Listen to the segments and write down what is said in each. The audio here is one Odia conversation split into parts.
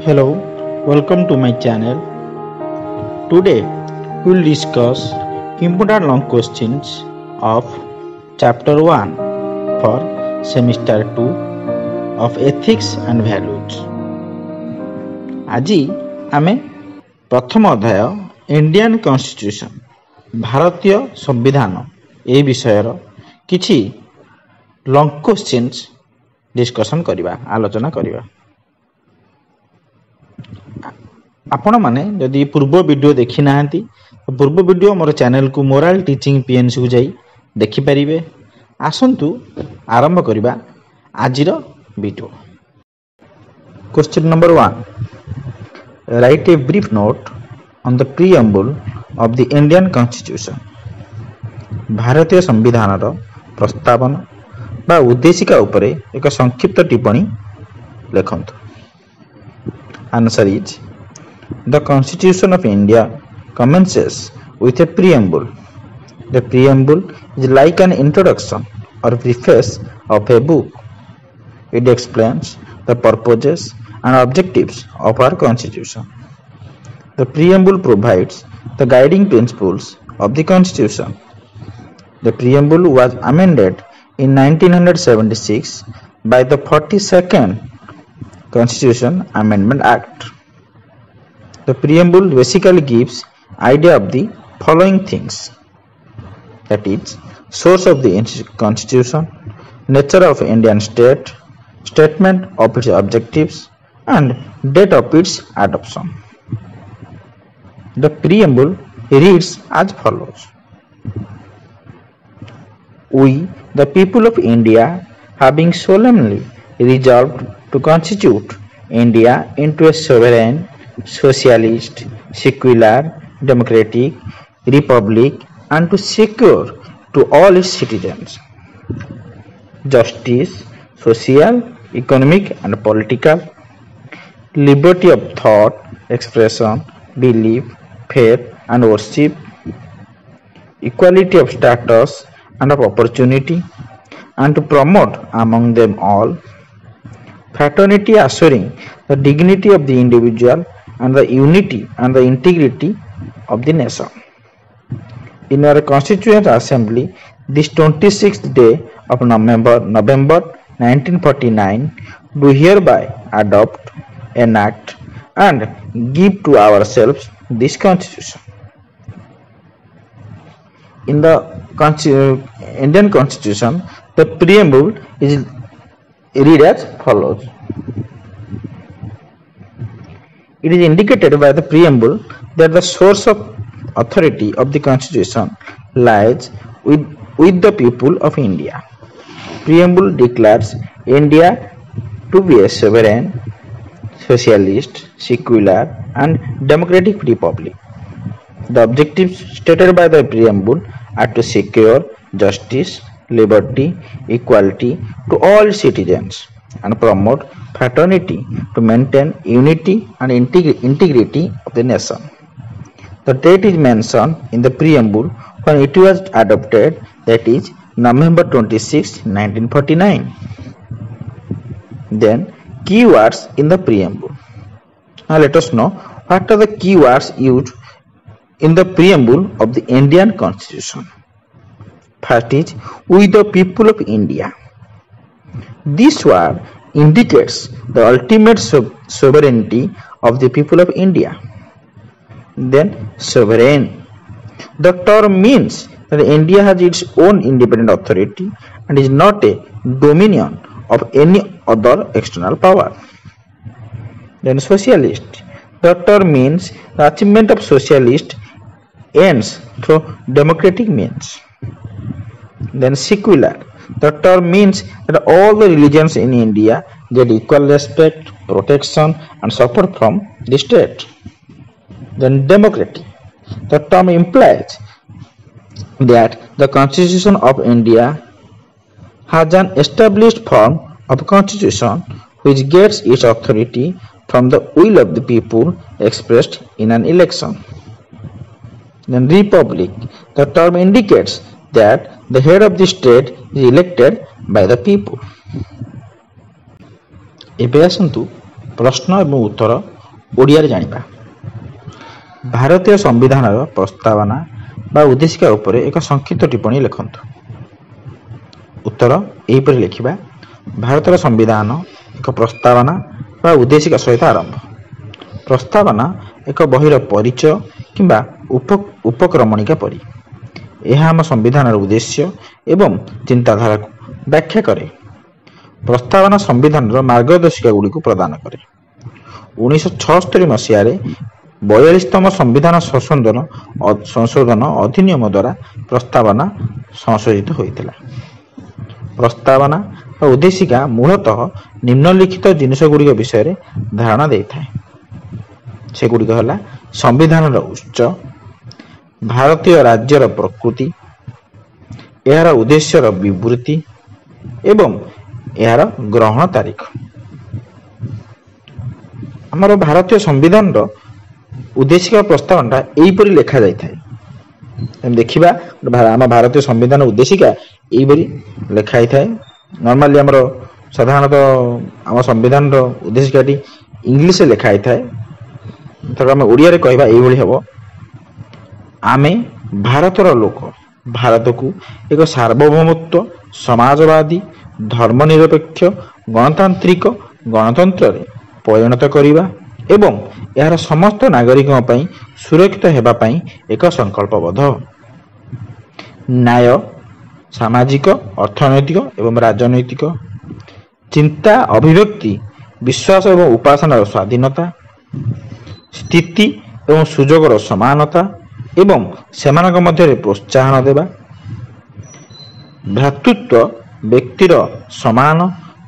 Hello, welcome to my channel. Today we will discuss important long questions of chapter 1 for semester 2 of ethics and values. আজি ଆମେ ପ୍ରଥମ ଅଧ୍ୟାୟ ଇଣ୍ଡିଆନ କନଷ୍ଟିଟ୍ୟୁସନ ଭାରତୀୟ ସମ୍ବିଧାନ ଏହି ବିଷୟର କିଛି ଲଙ୍ଗ କ୍ୱେଶ୍ଚିନ୍ସ ଡିସ୍କସନ୍ କରିବା ଆଲୋଚନା କରିବା। आपण माने यदि पूर्व वीडियो देखी नाहंती तो पूर्व वीडियो मोर चैनल को मोराल टीचिंग पीएनसी को जाई देखि परिबे। आसंतु आरंभ करिबा आजिर video. Question number 1, write a brief note on the preamble of the Indian constitution. भारतीय संविधान रो प्रस्तावन बा उद्देशिका उपरे एक संक्षिप्त टिप्पणी लेखंतु। Answer is The Constitution of India commences with a preamble. The preamble is like an introduction or preface of a book. It explains the purposes and objectives of our Constitution. The preamble provides the guiding principles of the Constitution. The preamble was amended in 1976 by the 42nd Constitution Amendment Act. The preamble basically gives idea of the following things, that is, source of the constitution, nature of Indian state, statement of its objectives, and date of its adoption. The preamble reads as follows: We, the people of India, having solemnly resolved to constitute India into a sovereign, socialist, secular, democratic republic, and to secure to all its citizens justice, social, economic, and political, liberty of thought, expression, belief, faith, and worship, equality of status and of opportunity, and to promote among them all fraternity, assuring the dignity of the individual and the unity and the integrity of the nation. In our Constituent Assembly, this 26th day of November 1949, do hereby adopt, enact, and give to ourselves this Constitution. In the Indian Constitution, the preamble is read as follows. It is indicated by the preamble that the source of authority of the Constitution lies with the people of India. Preamble declares India to be a sovereign, socialist, secular, and democratic republic. The objectives stated by the preamble are to secure justice, liberty, equality to all citizens, and promote fraternity to maintain unity and integrity of the nation. The date is mentioned in the preamble when it was adopted, that is November 26, 1949. Then keywords in the preamble. Now let us know what are the keywords used in the preamble of the Indian Constitution. First is "We the people of India." This word indicates the ultimate sovereignty of the people of India. Then sovereign. The term means that India has its own independent authority and is not a dominion of any other external power. Then socialist. The term means the achievement of socialist ends through democratic means. Then secular. The term means that all the religions in India get equal respect, protection, and support from the state. Then democratic. The term implies that the Constitution of India has an established form of constitution which gets its authority from the will of the people expressed in an election. Then republic. The term indicates that the head of the state is elected by the people. ଏବେ ଆସନ୍ତୁ ପ୍ରଶ୍ନ ଏବଂ ଉତ୍ତର ଓଡ଼ିଆରେ ଜାଣିବା। ଭାରତୀୟ ସମ୍ବିଧାନର ପ୍ରସ୍ତାବନା ବା ଉଦ୍ଦେଶିକା ଉପରେ ଏକ ସଂକ୍ଷିପ୍ତ ଟିପ୍ପଣୀ ଲେଖନ୍ତୁ। ଉତ୍ତର ଏହିପରି ଲେଖିବା। ଭାରତର ସମ୍ବିଧାନ ଏକ ପ୍ରସ୍ତାବନା ବା ଉଦ୍ଦେଶିକା ସହିତ ଆରମ୍ଭ। ପ୍ରସ୍ତାବନା ଏକ ବହିର ପରିଚୟ କିମ୍ବା ଉପକ୍ରମଣିକା ପରି। ଏହା ଆମ ସମ୍ବିଧାନର ଉଦ୍ଦେଶ୍ୟ ଏବଂ ଚିନ୍ତାଧାରାକୁ ବ୍ୟାଖ୍ୟା କରେ। ପ୍ରସ୍ତାବନା ସମ୍ବିଧାନର ମାର୍ଗଦର୍ଶିକା ଗୁଡ଼ିକୁ ପ୍ରଦାନ କରେ। 1976 ମସିହାରେ 42ତମ ସମ୍ବିଧାନ ସଂଶୋଧନ ଅଧିନିୟମ ଦ୍ୱାରା ପ୍ରସ୍ତାବନା ସଂଶୋଧିତ ହୋଇଥିଲା। ପ୍ରସ୍ତାବନା ବା ଉଦ୍ଦେଶିକା ମୂଳତଃ ନିମ୍ନଲିଖିତ ଜିନିଷ ଗୁଡ଼ିକ ବିଷୟରେ ଧାରଣା ଦେଇଥାଏ। ସେଗୁଡ଼ିକ ହେଲା ସମ୍ବିଧାନର ଉତ୍ସ, ଭାରତୀୟ ରାଜ୍ୟର ପ୍ରକୃତି, ଏହାର ଉଦ୍ଦେଶ୍ୟର ବିବୃତି ଏବଂ ଏହାର ଗ୍ରହଣ ତାରିଖ। ଆମର ଭାରତୀୟ ସମ୍ବିଧାନର ଉଦ୍ଦେଶିକା ପ୍ରସ୍ତାବନାଟା ଏହିପରି ଲେଖାଯାଇଥାଏ। ଦେଖିବା ଆମ ଭାରତୀୟ ସମ୍ବିଧାନ ଉଦ୍ଦେଶିକା ଏହିପରି ଲେଖା ହେଇଥାଏ। ନର୍ମାଲି ଆମର ସାଧାରଣତଃ ଆମ ସମ୍ବିଧାନର ଉଦ୍ଦେଶିକାଟି ଇଂଲିଶରେ ଲେଖା ହେଇଥାଏ। ଧର ଆମେ ଓଡ଼ିଆରେ କହିବା ଏଇଭଳି ହେବ। ଆମେ ଭାରତର ଲୋକ ଭାରତକୁ ଏକ ସାର୍ବଭୌମତ୍ୱ ସମାଜବାଦୀ ଧର୍ମନିରପେକ୍ଷ ଗଣତାନ୍ତ୍ରିକ ଗଣତନ୍ତ୍ରରେ ପରିଣତ କରିବା ଏବଂ ଏହାର ସମସ୍ତ ନାଗରିକଙ୍କ ପାଇଁ ସୁରକ୍ଷିତ ହେବା ପାଇଁ ଏକ ସଂକଳ୍ପବଦ୍ଧ। ନ୍ୟାୟ, ସାମାଜିକ, ଅର୍ଥନୈତିକ ଏବଂ ରାଜନୈତିକ ଚିନ୍ତା, ଅଭିବ୍ୟକ୍ତି, ବିଶ୍ୱାସ ଏବଂ ଉପାସନାର ସ୍ୱାଧୀନତା, ସ୍ଥିତି ଏବଂ ସୁଯୋଗର ସମାନତା ଏବଂ ସେମାନଙ୍କ ମଧ୍ୟରେ ପ୍ରୋତ୍ସାହନ ଦେବା, ଭ୍ରାତୃତ୍ୱ, ବ୍ୟକ୍ତିର ସମାନ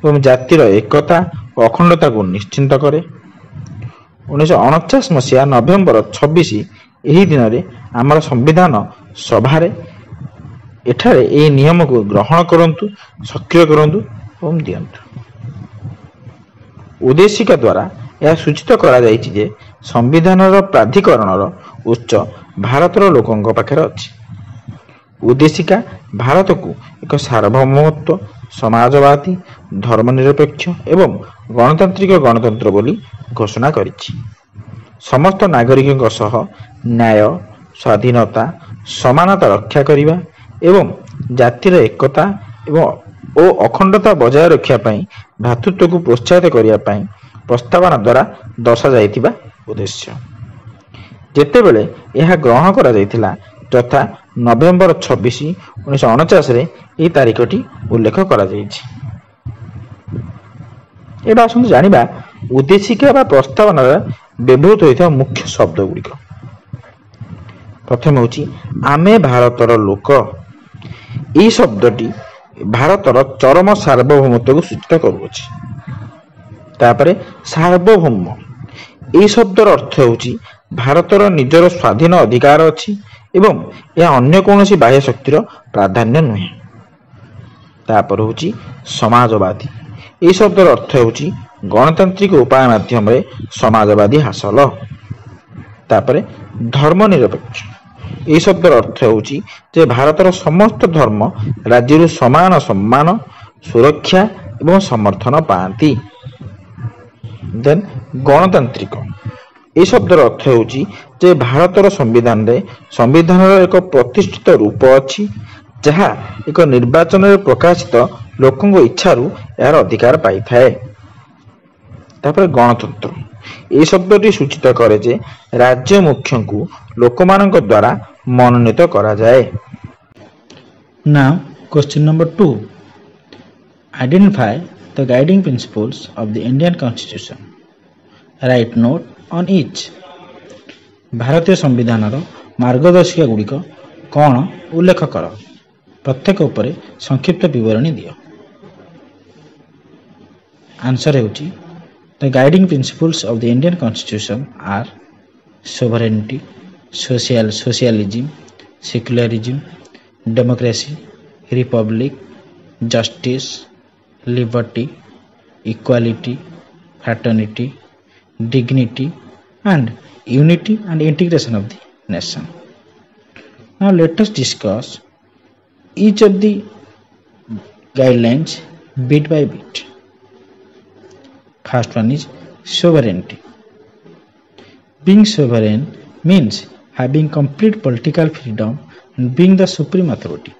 ଏବଂ ଜାତିର ଏକତା ଓ ଅଖଣ୍ଡତାକୁ ନିଶ୍ଚିତ କରେ। 1949 ମସିହା ନଭେମ୍ବର 26 ଏହି ଦିନରେ ଆମର ସମ୍ବିଧାନ ସଭାରେ ଏଠାରେ ଏହି ନିୟମକୁ ଗ୍ରହଣ କରନ୍ତୁ, ସକ୍ରିୟ କରନ୍ତୁ ଏବଂ ଦିଅନ୍ତୁ। ଉଦ୍ଦେଶିକା ଦ୍ୱାରା ଏହା ସୂଚିତ କରାଯାଇଛି ଯେ ସମ୍ବିଧାନର ପ୍ରାଧିକରଣର ଉଚ୍ଚ ଭାରତର ଲୋକଙ୍କ ପାଖରେ ଅଛି। ଉଦ୍ଦେଶିକା ଭାରତକୁ ଏକ ସାର୍ବଭୌମତ୍ୱ ସମାଜବାଦୀ ଧର୍ମନିରପେକ୍ଷ ଏବଂ ଗଣତାନ୍ତ୍ରିକ ଗଣତନ୍ତ୍ର ବୋଲି ଘୋଷଣା କରିଛି। ସମସ୍ତ ନାଗରିକଙ୍କ ସହ ନ୍ୟାୟ, ସ୍ୱାଧୀନତା, ସମାନତା ରକ୍ଷା କରିବା ଏବଂ ଜାତିର ଏକତା ଓ ଅଖଣ୍ଡତା ବଜାୟ ରଖିବା ପାଇଁ ଭ୍ରାତୃତ୍ୱକୁ ପ୍ରୋତ୍ସାହିତ କରିବା ପାଇଁ ପ୍ରସ୍ତାବନା ଦ୍ୱାରା ଦର୍ଶାଯାଇଥିବା ଉଦ୍ଦେଶ୍ୟ। ଯେତେବେଳେ ଏହା ଗ୍ରହଣ କରାଯାଇଥିଲା ଯଥା ନଭେମ୍ବର 26, 1949ରେ ଏହି ତାରିଖଟି ଉଲ୍ଲେଖ କରାଯାଇଛି। ଏବେ ଆସନ୍ତୁ ଜାଣିବା ଉଦ୍ଦେଶିକା ବା ପ୍ରସ୍ତାବନାରେ ବ୍ୟବହୃତ ହୋଇଥିବା ମୁଖ୍ୟ ଶବ୍ଦ ଗୁଡ଼ିକ। ପ୍ରଥମେ ହେଉଛି ଆମେ ଭାରତର ଲୋକ। ଏହି ଶବ୍ଦଟି ଭାରତର ଚରମ ସାର୍ବଭୌମତ୍ୱକୁ ସୂଚିତ କରୁଅଛି। ତାପରେ ସାର୍ବଭୌମ, ଏହି ଶବ୍ଦର ଅର୍ଥ ହେଉଛି ଭାରତର ନିଜର ସ୍ୱାଧୀନ ଅଧିକାର ଅଛି ଏବଂ ଏହା ଅନ୍ୟ କୌଣସି ବାହ୍ୟ ଶକ୍ତିର ପ୍ରାଧାନ୍ୟ ନୁହେଁ। ତାପରେ ହେଉଛି ସମାଜବାଦୀ, ଏହି ଶବ୍ଦର ଅର୍ଥ ହେଉଛି ଗଣତାନ୍ତ୍ରିକ ଉପାୟ ମାଧ୍ୟମରେ ସମାଜବାଦୀ ହାସଲ। ତାପରେ ଧର୍ମନିରପେକ୍ଷ, ଏହି ଶବ୍ଦର ଅର୍ଥ ହେଉଛି ଯେ ଭାରତର ସମସ୍ତ ଧର୍ମ ରାଜ୍ୟରୁ ସମାନ ସମ୍ମାନ, ସୁରକ୍ଷା ଏବଂ ସମର୍ଥନ ପାଆନ୍ତି। ଦେନ୍ ଗଣତାନ୍ତ୍ରିକ, ଏହି ଶବ୍ଦର ଅର୍ଥ ହେଉଛି ଯେ ଭାରତର ସମ୍ବିଧାନର ଏକ ପ୍ରତିଷ୍ଠିତ ରୂପ ଅଛି ଯାହା ଏକ ନିର୍ବାଚନରେ ପ୍ରକାଶିତ ଲୋକଙ୍କ ଇଚ୍ଛାରୁ ଏହାର ଅଧିକାର ପାଇଥାଏ। ତାପରେ ଗଣତନ୍ତ୍ର, ଏହି ଶବ୍ଦଟି ସୂଚିତ କରେ ଯେ ରାଜ୍ୟ ମୁଖ୍ୟଙ୍କୁ ଲୋକମାନଙ୍କ ଦ୍ୱାରା ମନୋନୀତ କରାଯାଏ। Now question number 2. Identify the guiding principles of the Indian Constitution. Write note on each. ଭାରତୀୟ ସମ୍ବିଧାନର ମାର୍ଗଦର୍ଶିକା ଗୁଡ଼ିକ କ'ଣ ଉଲ୍ଲେଖ କର। ପ୍ରତ୍ୟେକ ଉପରେ ସଂକ୍ଷିପ୍ତ ବିବରଣୀ ଦିଅ। ଆନ୍ସର ହେଉଛି The guiding principles of the Indian Constitution are sovereignty, socialism, secularism, democracy, republic, justice, liberty, equality, fraternity, dignity, and unity and integration of the nation. Now let us discuss each of the guidelines bit by bit. First one is sovereignty. Being sovereign means having complete political freedom and being the supreme authority.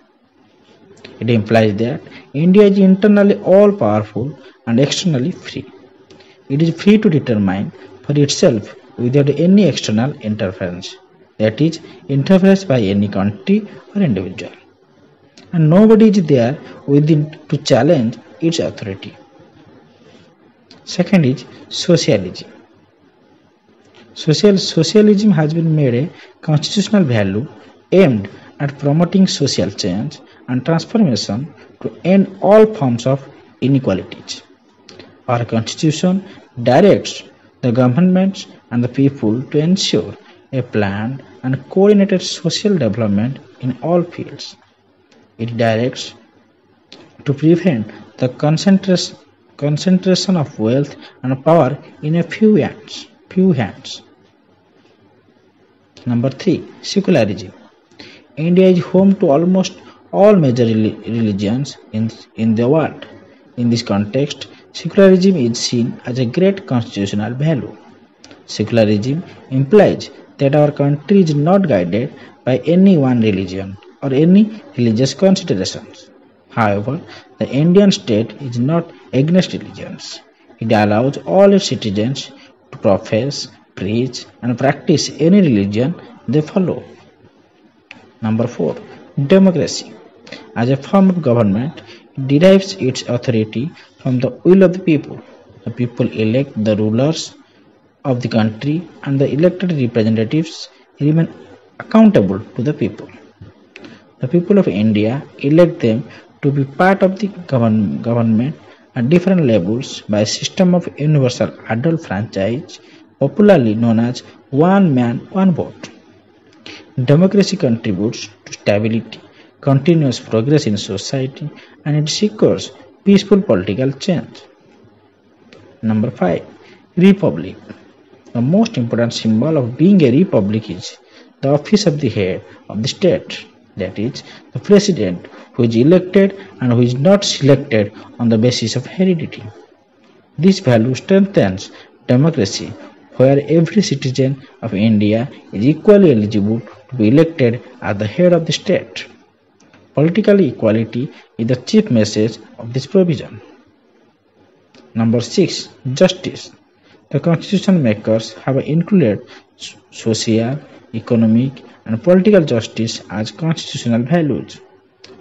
It implies that India is internally all powerful and externally free. It is free to determine for itself without any external interference, that is, interference by any country or individual. And nobody is there within to challenge its authority. Second is socialism. Socialism has been made a constitutional value aimed at promoting social change and transformation to end all forms of inequalities. Our constitution directs the governments and the people to ensure a planned and coordinated social development in all fields. It directs to prevent the concentration of wealth and power in a few hands. Number 3. Secularism. India is home to almost all major religions in the world. In this context, secularism is seen as a great constitutional value. Secularism implies that our country is not guided by any one religion or any religious considerations. However, the Indian state is not against religions. It allows all its citizens to profess, preach, and practice any religion they follow. Number 4. Democracy. As a form of government, it derives its authority from the will of the people. The people elect the rulers of the country, and the elected representatives remain accountable to the people. The people of India elect them to be part of the government at different levels by a system of universal adult franchise, popularly known as one man, one vote. Democracy contributes to stability, continuous progress in society, and it secures peaceful political change. Number 5. Republic. The most important symbol of being a republic is the office of the head of the state, that is, the president, who is elected and who is not selected on the basis of heredity. This value strengthens democracy, where every citizen of India is equally eligible to be elected as the head of the state. Political equality is the chief message of this provision. Number 6. Justice. The constitution makers have included social, economic, and political justice as constitutional values.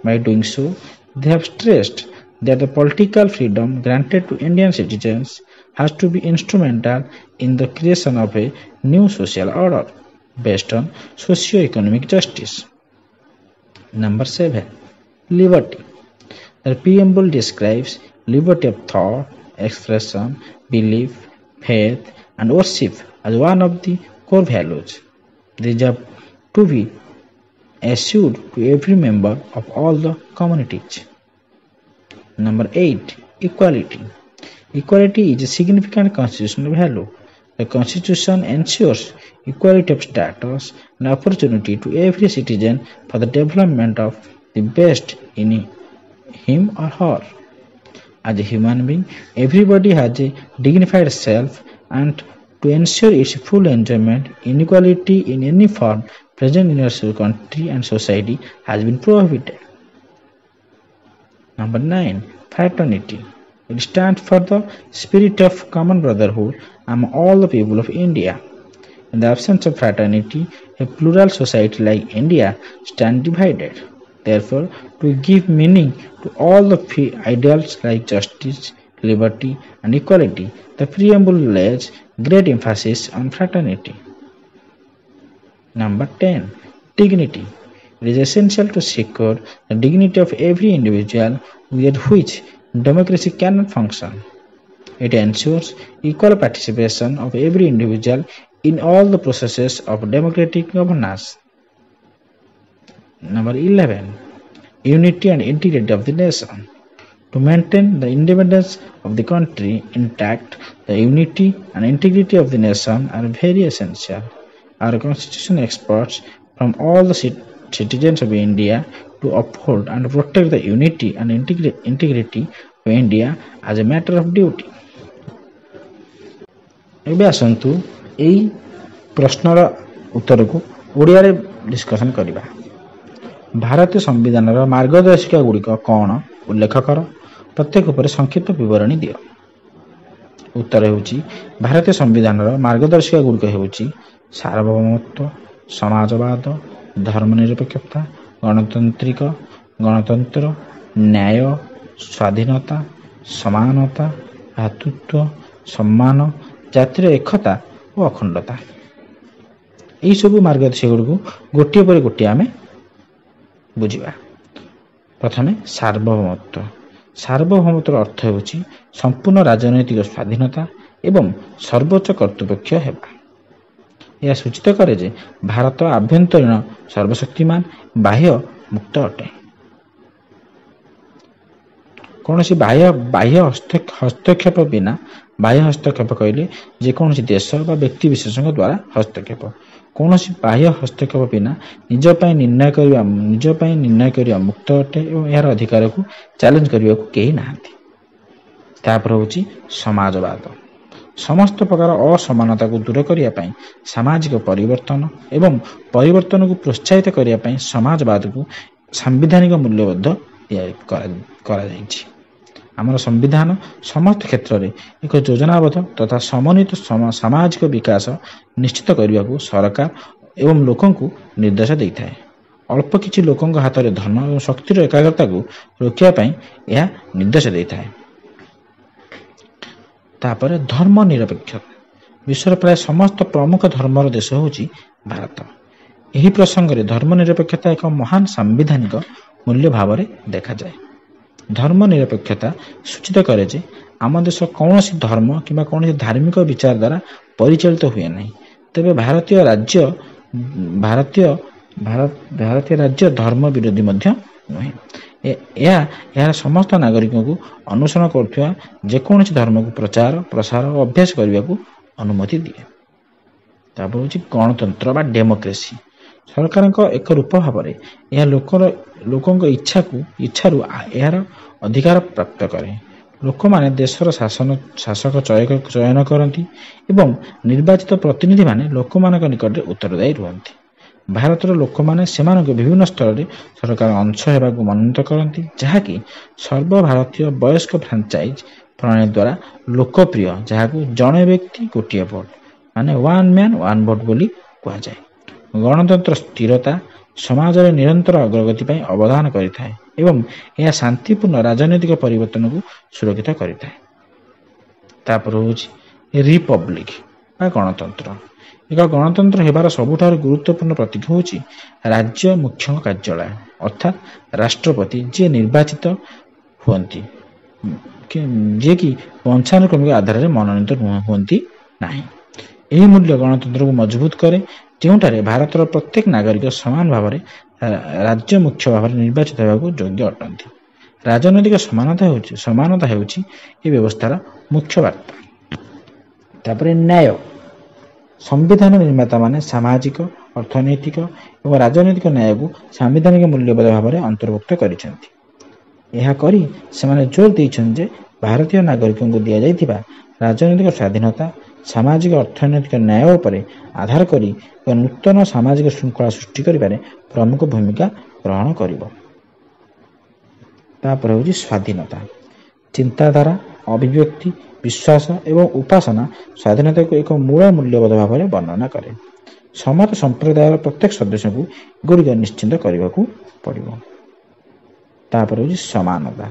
By doing so, they have stressed that the political freedom granted to Indian citizens has to be instrumental in the creation of a new social order based on socio-economic justice. Number 7. Liberty. The preamble describes liberty of thought, expression, belief, faith, and worship as one of the core values. These have to be assured to every member of all the communities. Number 8. Equality. Equality is a significant constitutional value. The Constitution ensures equality of status and opportunity to every citizen for the development of the best in him or her. As a human being, everybody has a dignified self, and to ensure its full enjoyment, inequality in any form present in our country and society has been prohibited. Number 9. Fraternity. It stands for the spirit of common brotherhood among all the people of India. In the absence of fraternity, a plural society like India stands divided. Therefore, to give meaning to all the ideals like justice, liberty, and equality, the preamble lays great emphasis on fraternity. Number 10. Dignity. It is essential to secure the dignity of every individual, without which democracy cannot function. It ensures equal participation of every individual in all the processes of democratic governance. Number 11. Unity and integrity of the nation. To maintain the independence of the country intact, the unity and integrity of the nation are very essential. Our constitution experts from all the citizens of India to uphold and protect the unity and integrity of India as a matter of duty. ଏବେ ଆସନ୍ତୁ ଏଇ ପ୍ରଶ୍ନର ଉତ୍ତରକୁ ଓଡ଼ିଆରେ ଡିସ୍କସନ୍ କରିବା। ଭାରତୀୟ ସମ୍ବିଧାନର ମାର୍ଗଦର୍ଶିକା ଗୁଡ଼ିକ କ'ଣ ଉଲ୍ଲେଖ କର। ପ୍ରତ୍ୟେକ ଉପରେ ସଂକ୍ଷିପ୍ତ ବିବରଣୀ ଦିଅ। ଉତ୍ତର ହେଉଛି ଭାରତୀୟ ସମ୍ବିଧାନର ମାର୍ଗଦର୍ଶିକା ଗୁଡ଼ିକ ହେଉଛି ସାର୍ବଭୌମତ୍ୱ, ସମାଜବାଦ, ଧର୍ମନିରପେକ୍ଷତା, ଗଣତନ୍ତ୍ର, ନ୍ୟାୟ, ସ୍ୱାଧୀନତା, ସମାନତା, ଭ୍ରାତୃତ୍ୱ, ସମ୍ମାନ, ଜାତିର ଏକତା ଓ ଅଖଣ୍ଡତା। ଏହିସବୁ ମାର୍ଗଦର୍ଶିକା ଗୁଡ଼ିକୁ ଗୋଟିଏ ପରେ ଗୋଟିଏ ଆମେ ବୁଝିବା। ପ୍ରଥମେ ସାର୍ବଭୌମତ୍ୱ। ସାର୍ବଭୌମତ୍ୱର ଅର୍ଥ ହେଉଛି ସମ୍ପୂର୍ଣ୍ଣ ରାଜନୈତିକ ସ୍ୱାଧୀନତା ଏବଂ ସର୍ବୋଚ୍ଚ କର୍ତ୍ତୃପକ୍ଷ ହେବା। ଏହା ସୂଚିତ କରେ ଯେ ଭାରତ ଆଭ୍ୟନ୍ତରୀଣ ସର୍ବଶକ୍ତିମାନ, ବାହ୍ୟ ମୁକ୍ତ ଅଟେ। କୌଣସି ବାହ୍ୟ ହସ୍ତକ୍ଷେପ ବିନା, ବାହ୍ୟ ହସ୍ତକ୍ଷେପ କହିଲେ ଯେକୌଣସି ଦେଶ ବା ବ୍ୟକ୍ତି ବିଶେଷଙ୍କ ଦ୍ୱାରା ହସ୍ତକ୍ଷେପ। କୌଣସି ବାହ୍ୟ ହସ୍ତକ୍ଷେପ ବିନା ନିଜ ପାଇଁ ନିର୍ଣ୍ଣୟ କରିବା ମୁକ୍ତ ଅଟେ ଏବଂ ଏହାର ଅଧିକାରକୁ ଚ୍ୟାଲେଞ୍ଜ କରିବାକୁ କେହି ନାହାନ୍ତି। ତାପରେ ହେଉଛି ସମାଜବାଦ। ସମସ୍ତ ପ୍ରକାର ଅସମାନତାକୁ ଦୂର କରିବା ପାଇଁ ସାମାଜିକ ପରିବର୍ତ୍ତନ ଏବଂ ପରିବର୍ତ୍ତନକୁ ପ୍ରୋତ୍ସାହିତ କରିବା ପାଇଁ ସମାଜବାଦକୁ ସାମ୍ବିଧାନିକ ମୂଲ୍ୟବୋଧ କରାଯାଇଛି। ଆମର ସମ୍ବିଧାନ ସମସ୍ତ କ୍ଷେତ୍ରରେ ଏକ ଯୋଜନାବଦ୍ଧ ତଥା ସମନ୍ୱିତ ସାମାଜିକ ବିକାଶ ନିଶ୍ଚିତ କରିବାକୁ ସରକାର ଏବଂ ଲୋକଙ୍କୁ ନିର୍ଦ୍ଦେଶ ଦେଇଥାଏ। ଅଳ୍ପ କିଛି ଲୋକଙ୍କ ହାତରେ ଧନ ଏବଂ ଶକ୍ତିର ଏକାଗ୍ରତାକୁ ରୋକିବା ପାଇଁ ଏହା ନିର୍ଦ୍ଦେଶ ଦେଇଥାଏ। ତାପରେ ଧର୍ମ ନିରପେକ୍ଷତା। ବିଶ୍ୱର ପ୍ରାୟ ସମସ୍ତ ପ୍ରମୁଖ ଧର୍ମର ଦେଶ ହେଉଛି ଭାରତ। ଏହି ପ୍ରସଙ୍ଗରେ ଧର୍ମ ନିରପେକ୍ଷତା ଏକ ମହାନ ସାମ୍ବିଧାନିକ ମୂଲ୍ୟ ଭାବରେ ଦେଖାଯାଏ। ଧର୍ମ ନିରପେକ୍ଷତା ସୂଚିତ କରେ ଯେ ଆମ ଦେଶ କୌଣସି ଧର୍ମ କିମ୍ବା କୌଣସି ଧାର୍ମିକ ବିଚାର ଦ୍ୱାରା ପରିଚାଳିତ ହୁଏ ନାହିଁ। ତେବେ ଭାରତୀୟ ରାଜ୍ୟ ଧର୍ମ ବିରୋଧୀ ମଧ୍ୟ ନୁହେଁ। ଏହା ଏହାର ସମସ୍ତ ନାଗରିକଙ୍କୁ ଅନୁସରଣ କରୁଥିବା ଯେକୌଣସି ଧର୍ମକୁ ପ୍ରଚାର, ପ୍ରସାର ଓ ଅଭ୍ୟାସ କରିବାକୁ ଅନୁମତି ଦିଏ। ତାପରେ ହେଉଛି ଗଣତନ୍ତ୍ର ବା ଡେମୋକ୍ରେସି। ସରକାରଙ୍କ ଏକ ରୂପ ଭାବରେ ଏହା ଲୋକଙ୍କ ଇଚ୍ଛାରୁ ଏହାର ଅଧିକାର ପ୍ରାପ୍ତ କରେ। ଲୋକମାନେ ଦେଶର ଶାସକ ଚୟନ କରନ୍ତି ଏବଂ ନିର୍ବାଚିତ ପ୍ରତିନିଧିମାନେ ଲୋକମାନଙ୍କ ନିକଟରେ ଉତ୍ତରଦାୟୀ ରୁହନ୍ତି। ଭାରତର ଲୋକମାନେ ସେମାନଙ୍କୁ ବିଭିନ୍ନ ସ୍ତରରେ ସରକାର ଅଂଶ ହେବାକୁ ମନୋନୀତ କରନ୍ତି, ଯାହାକି ସର୍ବଭାରତୀୟ ବୟସ୍କ ଫ୍ରାଞ୍ଚାଇଜ୍ ପ୍ରଣାଳୀ ଦ୍ୱାରା ଲୋକପ୍ରିୟ, ଯାହାକୁ ଜଣେ ବ୍ୟକ୍ତି ଗୋଟିଏ ଭୋଟ ମାନେ ୱାନ୍ ମ୍ୟାନ୍ ୱାନ୍ ଭୋଟ ବୋଲି କୁହାଯାଏ। ଗଣତନ୍ତ୍ର ସ୍ଥିରତା ସମାଜରେ ନିରନ୍ତର ଅଗ୍ରଗତି ପାଇଁ ଅବଦାନ କରିଥାଏ ଏବଂ ଏହା ଶାନ୍ତିପୂର୍ଣ୍ଣ ରାଜନୈତିକ ପରିବର୍ତ୍ତନକୁ ସୁରକ୍ଷିତ କରିଥାଏ। ତାପରେ ହେଉଛି ରିପବ୍ଲିକ ବା ଗଣତନ୍ତ୍ର। ଏକ ଗଣତନ୍ତ୍ର ହେବାର ସବୁଠାରୁ ଗୁରୁତ୍ୱପୂର୍ଣ୍ଣ ପ୍ରତୀକ ହେଉଛି ରାଜ୍ୟ ମୁଖ୍ୟଙ୍କ କାର୍ଯ୍ୟାଳୟ ଅର୍ଥାତ୍ ରାଷ୍ଟ୍ରପତି, ଯିଏ ନିର୍ବାଚିତ ହୁଅନ୍ତି, ଯିଏକି ବଂଶାନୁକ୍ରମିକ ଆଧାରରେ ମନୋନୀତ ହୁଅନ୍ତି ନାହିଁ। ଏହି ମୂଲ୍ୟ ଗଣତନ୍ତ୍ରକୁ ମଜବୁତ କରେ, ଯେଉଁଠାରେ ଭାରତର ପ୍ରତ୍ୟେକ ନାଗରିକ ସମାନ ଭାବରେ ରାଜ୍ୟ ମୁଖ୍ୟ ଭାବରେ ନିର୍ବାଚିତ ହେବାକୁ ଯୋଗ୍ୟ ଅଟନ୍ତି। ରାଜନୈତିକ ସମାନତା ହେଉଛି ଏହି ବ୍ୟବସ୍ଥାର ମୁଖ୍ୟ ବାର୍ତ୍ତା। ତାପରେ ନ୍ୟାୟ। ସମ୍ବିଧାନ ନିର୍ମାତାମାନେ ସାମାଜିକ, ଅର୍ଥନୈତିକ ଏବଂ ରାଜନୈତିକ ନ୍ୟାୟକୁ ସାମ୍ବିଧାନିକ ମୂଲ୍ୟବୋଧ ଭାବରେ ଅନ୍ତର୍ଭୁକ୍ତ କରିଛନ୍ତି। ଏହା କରି ସେମାନେ ଜୋର ଦେଇଛନ୍ତି ଯେ ଭାରତୀୟ ନାଗରିକଙ୍କୁ ଦିଆଯାଇଥିବା ରାଜନୈତିକ ସ୍ୱାଧୀନତା ସାମାଜିକ ଅର୍ଥନୈତିକ ନ୍ୟାୟ ଉପରେ ଆଧାର କରି ଏକ ନୂତନ ସାମାଜିକ ଶୃଙ୍ଖଳା ସୃଷ୍ଟି କରିବାରେ ପ୍ରମୁଖ ଭୂମିକା ଗ୍ରହଣ କରିବ। ତାପରେ ହେଉଛି ସ୍ୱାଧୀନତା। ଚିନ୍ତାଧାରା, ଅଭିବ୍ୟକ୍ତି, ବିଶ୍ୱାସ ଏବଂ ଉପାସନା ସ୍ୱାଧୀନତାକୁ ଏକ ମୂଳ ମୂଲ୍ୟବୋଧ ଭାବରେ ବର୍ଣ୍ଣନା କରେ। ସମସ୍ତ ସମ୍ପ୍ରଦାୟର ପ୍ରତ୍ୟେକ ସଦସ୍ୟଙ୍କୁ ଏଗୁଡ଼ିକ ନିଶ୍ଚିତ କରିବାକୁ ପଡ଼ିବ। ତାପରେ ହେଉଛି ସମାନତା।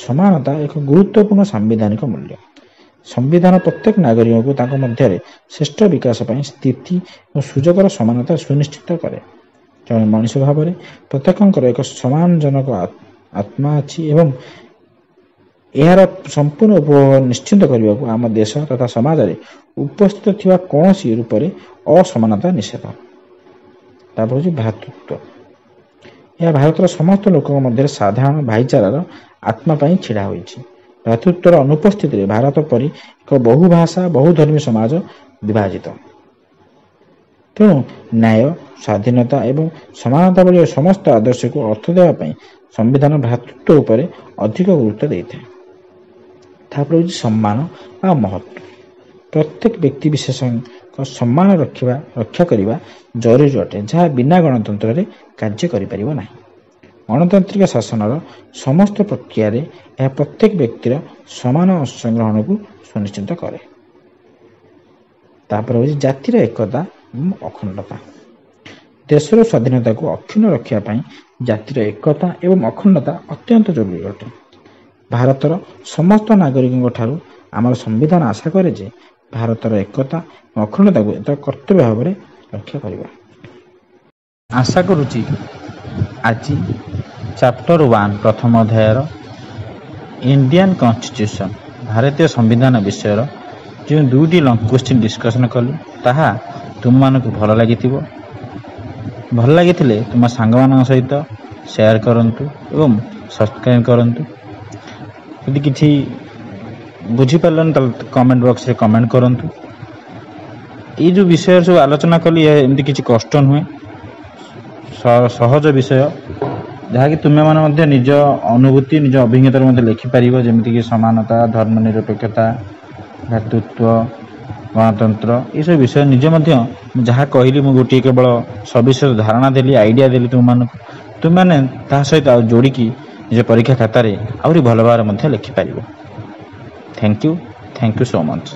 ସମାନତା ଏକ ଗୁରୁତ୍ୱପୂର୍ଣ୍ଣ ସାମ୍ବିଧାନିକ ମୂଲ୍ୟ। ସମ୍ବିଧାନ ପ୍ରତ୍ୟେକ ନାଗରିକଙ୍କୁ ତାଙ୍କ ମଧ୍ୟରେ ଶ୍ରେଷ୍ଠ ବିକାଶ ପାଇଁ ସ୍ଥିତି ଓ ସୁଯୋଗର ସମାନତା ସୁନିଶ୍ଚିତ କରେ। ଜଣେ ମଣିଷ ଭାବରେ ପ୍ରତ୍ୟେକଙ୍କର ଏକ ସମ୍ମାନଜନକ ଆତ୍ମା ଅଛି ଏବଂ ଏହାର ସମ୍ପୂର୍ଣ୍ଣ ଉପଭୋଗ ନିଶ୍ଚିତ କରିବାକୁ ଆମ ଦେଶ ତଥା ସମାଜରେ ଉପସ୍ଥିତ ଥିବା କୌଣସି ରୂପରେ ଅସମାନତା ନିଷେଧ। ତାପରେ ହେଉଛି ଭ୍ରାତୃତ୍ୱ। ଏହା ଭାରତର ସମସ୍ତ ଲୋକଙ୍କ ମଧ୍ୟରେ ସାଧାରଣ ଭାଇଚାରାର ଆତ୍ମା ପାଇଁ ଛିଡ଼ା ହୋଇଛି। ଭ୍ରାତୃତ୍ୱର ଅନୁପସ୍ଥିତିରେ ଭାରତ ପରି ଏକ ବହୁଭାଷା ବହୁଧର୍ମୀ ସମାଜ ବିଭାଜିତ। ତେଣୁ ନ୍ୟାୟ, ସ୍ୱାଧୀନତା ଏବଂ ସମାନତା ଭଳି ସମସ୍ତ ଆଦର୍ଶକୁ ଅର୍ଥ ଦେବା ପାଇଁ ସମ୍ବିଧାନ ଭ୍ରାତୃତ୍ୱ ଉପରେ ଅଧିକ ଗୁରୁତ୍ୱ ଦେଇଥାଏ। ତାପରେ ହେଉଛି ସମ୍ମାନ ବା ମହତ୍ତ୍ୱ। ପ୍ରତ୍ୟେକ ବ୍ୟକ୍ତି ବିଶେଷଙ୍କ ସମ୍ମାନ ରକ୍ଷା କରିବା ଜରୁରୀ ଅଟେ, ଯାହା ବିନା ଗଣତନ୍ତ୍ରରେ କାର୍ଯ୍ୟ କରିପାରିବ ନାହିଁ। ଗଣତାନ୍ତ୍ରିକ ଶାସନର ସମସ୍ତ ପ୍ରକ୍ରିୟାରେ ଏହା ପ୍ରତ୍ୟେକ ବ୍ୟକ୍ତିର ସମାନ ଅଂଶଗ୍ରହଣକୁ ସୁନିଶ୍ଚିତ କରେ। ତାପରେ ହେଉଛି ଜାତିର ଏକତା ଏବଂ ଅଖଣ୍ଡତା। ଦେଶର ସ୍ୱାଧୀନତାକୁ ଅକ୍ଷୁଣ୍ଣ ରଖିବା ପାଇଁ ଜାତିର ଏକତା ଏବଂ ଅଖଣ୍ଡତା ଅତ୍ୟନ୍ତ ଜରୁରୀ ଅଟେ। ଭାରତର ସମସ୍ତ ନାଗରିକଙ୍କ ଠାରୁ ଆମର ସମ୍ବିଧାନ ଆଶା କରେ ଯେ ଭାରତର ଏକତା ଏବଂ ଅଖଣ୍ଡତାକୁ ଏକ କର୍ତ୍ତବ୍ୟ ଭାବରେ ରକ୍ଷା କରିବା। ଆଶା କରୁଛି ଆଜି ଚାପ୍ଟର 1 ପ୍ରଥମ ଅଧ୍ୟାୟର ଇଣ୍ଡିଆନ୍ କନଷ୍ଟିଟ୍ୟୁସନ୍ ଭାରତୀୟ ସମ୍ବିଧାନ ବିଷୟର ଯେଉଁ 2ଟି ଲଙ୍ଗ କ୍ୱେଶ୍ଚିନ୍ ଡିସ୍କସନ୍ କଲି ତାହା ତୁମମାନଙ୍କୁ ଭଲ ଲାଗିଥିବ। ଭଲ ଲାଗିଥିଲେ ତୁମ ସାଙ୍ଗମାନଙ୍କ ସହିତ ସେୟାର କରନ୍ତୁ ଏବଂ ସବସ୍କ୍ରାଇବ୍ କରନ୍ତୁ। ଯଦି କିଛି ବୁଝିପାରିଲନି ତାହେଲେ କମେଣ୍ଟ ବକ୍ସରେ କମେଣ୍ଟ କରନ୍ତୁ। ଏଇ ଯେଉଁ ବିଷୟ ସବୁ ଆଲୋଚନା କଲି ଏମିତି କିଛି କଷ୍ଟ ନୁହେଁ, ସହଜ ବିଷୟ, ଯାହାକି ତୁମେମାନେ ମଧ୍ୟ ନିଜ ଅନୁଭୂତି ନିଜ ଅଭିଜ୍ଞତାରୁ ମଧ୍ୟ ଲେଖିପାରିବ, ଯେମିତିକି ସମାନତା, ଧର୍ମନିରପେକ୍ଷତା, ଭ୍ରାତୃତ୍ୱ, ଗଣତନ୍ତ୍ର, ଏସବୁ ବିଷୟ ନିଜେ ମଧ୍ୟ ଯାହା କହିଲି ମୁଁ ଗୋଟିଏ କେବଳ ସବିଶେଷ ଧାରଣା ଦେଲି, ଆଇଡ଼ିଆ ଦେଲି ତୁମମାନଙ୍କୁ। ତୁମେମାନେ ତାହା ସହିତ ଆଉ ଯୋଡ଼ିକି ନିଜ ପରୀକ୍ଷା ଖାତାରେ ଆହୁରି ଭଲ ଭାବରେ ମଧ୍ୟ ଲେଖିପାରିବ। Thank you so much.